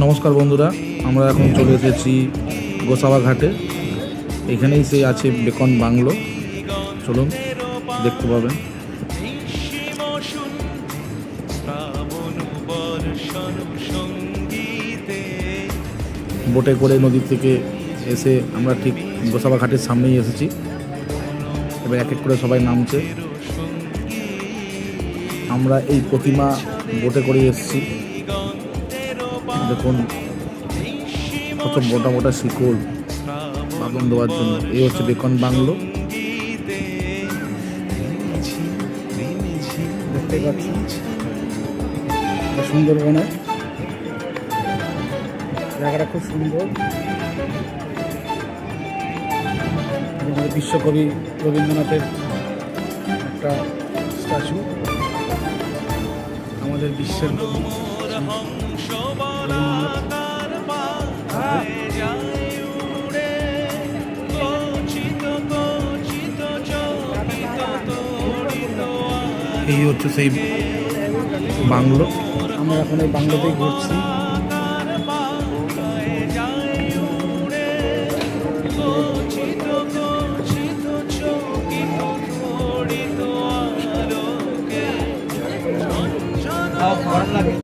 নমস্কার বন্ধুরা, আমরা এখন চলে এসেছি গোসাবা ঘাটে। এখানেই সেই আছে বেকন বাংলো। চলুন দেখতে পাবেন। বোটে করে নদী থেকে এসে আমরা ঠিক গোসাবা ঘাটের সামনেই এসেছি। এবার এক এক করে সবাই নামছে। আমরা এই প্রতিমা বোটে করে এসেছি। দেখুন কত মোটা মোটা শিকড় বাঁধন দেওয়ার জন্য। এই হচ্ছে বেকন বাংলো। দেখতে পাচ্ছি সুন্দরবনে জায়গাটা খুব সুন্দর। বিশ্বকবি রবীন্দ্রনাথের একটা স্ট্যাচু, আমাদের বিশ্বের এই হচ্ছে সেই বাংলো। আমরা এখন এই বাংলোতেই ঘুরছি।